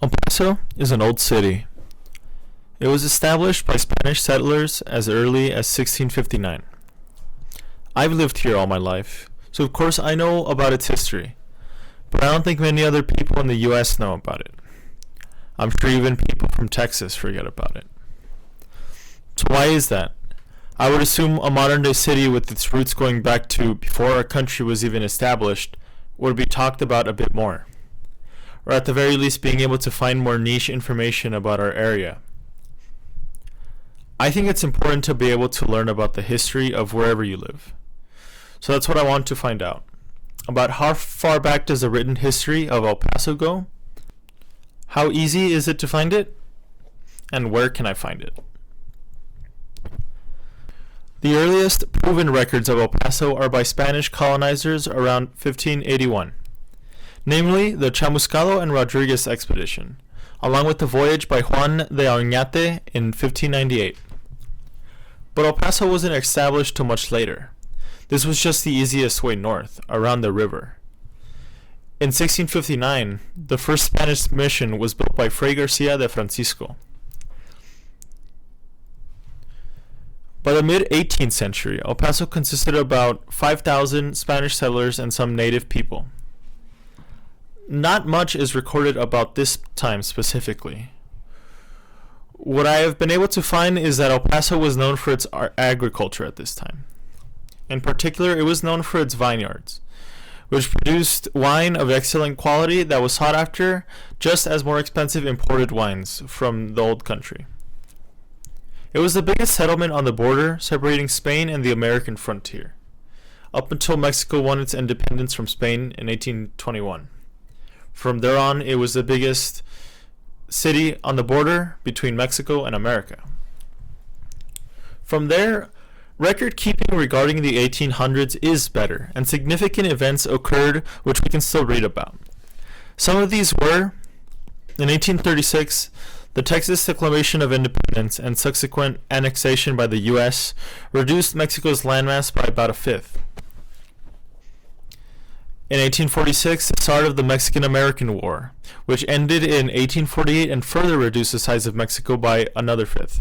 El Paso is an old city. It was established by Spanish settlers as early as 1659. I've lived here all my life, so of course I know about its history, but I don't think many other people in the US know about it. I'm sure even people from Texas forget about it. So why is that? I would assume a modern-day city with its roots going back to before our country was even established would be talked about a bit more, or at the very least being able to find more niche information about our area. I think it's important to be able to learn about the history of wherever you live. So that's what I want to find out. About how far back does the written history of El Paso go? How easy is it to find it? And where can I find it? The earliest proven records of El Paso are by Spanish colonizers around 1581, namely the Chamuscado and Rodriguez expedition, along with the voyage by Juan de Oñate in 1598. But El Paso wasn't established till much later. This was just the easiest way north, around the river. In 1659, the first Spanish mission was built by Fray Garcia de Francisco. By the mid-18th century, El Paso consisted of about 5,000 Spanish settlers and some native people. Not much is recorded about this time specifically. What I have been able to find is that El Paso was known for its agriculture at this time. In particular, it was known for its vineyards, which produced wine of excellent quality that was sought after just as more expensive imported wines from the old country. It was the biggest settlement on the border separating Spain and the American frontier, up until Mexico won its independence from Spain in 1821. From there on, it was the biggest city on the border between Mexico and America. From there, record keeping regarding the 1800s is better, and significant events occurred which we can still read about. Some of these were, in 1836, the Texas Declaration of Independence and subsequent annexation by the U.S. reduced Mexico's landmass by about a fifth. In 1846, the start of the Mexican-American War, which ended in 1848 and further reduced the size of Mexico by another fifth.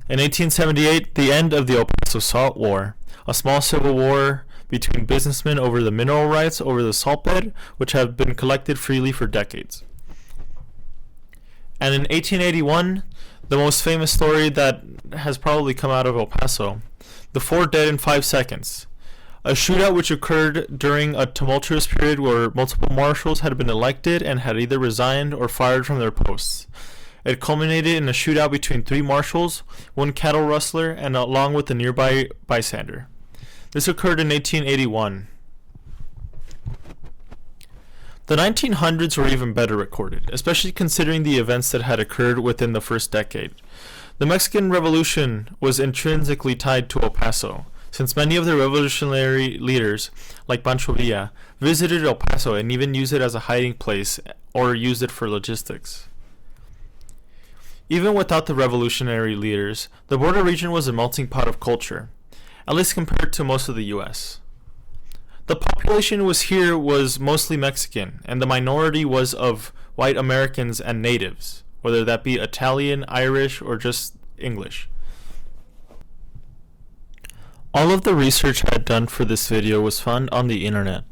In 1878, the end of the El Paso Salt War, a small civil war between businessmen over the mineral rights over the salt bed, which have been collected freely for decades. And in 1881, the most famous story that has probably come out of El Paso, the 4 dead in 5 seconds, a shootout which occurred during a tumultuous period where multiple marshals had been elected and had either resigned or fired from their posts. It culminated in a shootout between 3 marshals, 1 cattle rustler, and along with a nearby bystander. This occurred in 1881. The 1900s were even better recorded, especially considering the events that had occurred within the first decade. The Mexican Revolution was intrinsically tied to El Paso, since many of the revolutionary leaders, like Pancho Villa, visited El Paso and even used it as a hiding place or used it for logistics. Even without the revolutionary leaders, the border region was a melting pot of culture, at least compared to most of the U.S. The population was mostly Mexican, and the minority was of white Americans and natives, whether that be Italian, Irish, or just English. All of the research I had done for this video was found on the internet.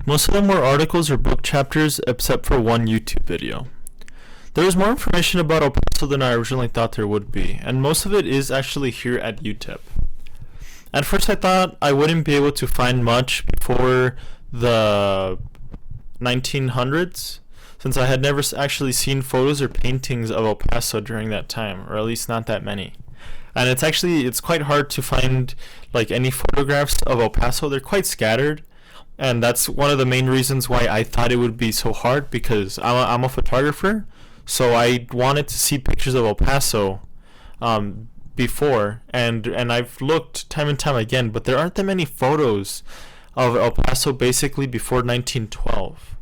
Most of them were articles or book chapters except for one YouTube video. There is more information about El Paso than I originally thought there would be, and most of it is actually here at UTEP. At first I thought I wouldn't be able to find much before the 1900s, since I had never actually seen photos or paintings of El Paso during that time, or at least not that many. And it's quite hard to find like any photographs of El Paso. They're quite scattered, and that's one of the main reasons why I thought it would be so hard, because I'm a photographer, so I wanted to see pictures of El Paso before, and I've looked time and time again, but there aren't that many photos of El Paso basically before 1912.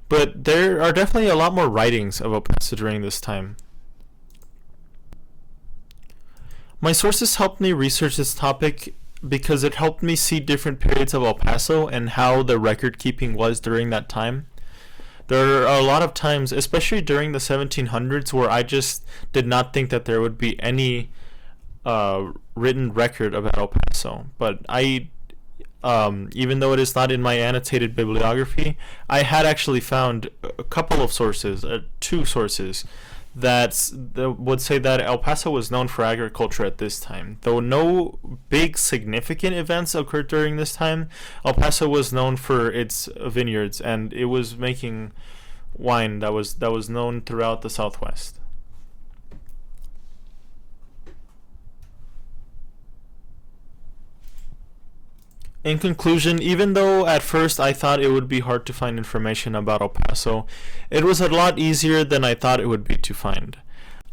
But there are definitely a lot more writings of El Paso during this time. My sources helped me research this topic because it helped me see different periods of El Paso and how the record keeping was during that time. There are a lot of times, especially during the 1700s, where I just did not think that there would be any written record about El Paso. But even though it is not in my annotated bibliography, I had actually found a couple of sources, two sources, that would say that El Paso was known for agriculture at this time. Though no big significant events occurred during this time, El Paso was known for its vineyards, and it was making wine that was known throughout the Southwest. In conclusion, even though at first I thought it would be hard to find information about El Paso, it was a lot easier than I thought it would be to find.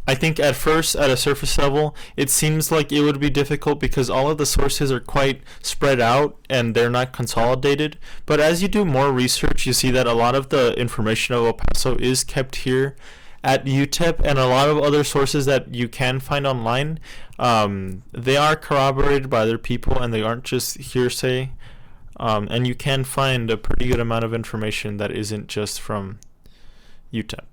I think at first, at a surface level, it seems like it would be difficult because all of the sources are quite spread out and they're not consolidated. But as you do more research, you see that a lot of the information of El Paso is kept here at UTEP, and a lot of other sources that you can find online, they are corroborated by other people and they aren't just hearsay, and you can find a pretty good amount of information that isn't just from UTEP.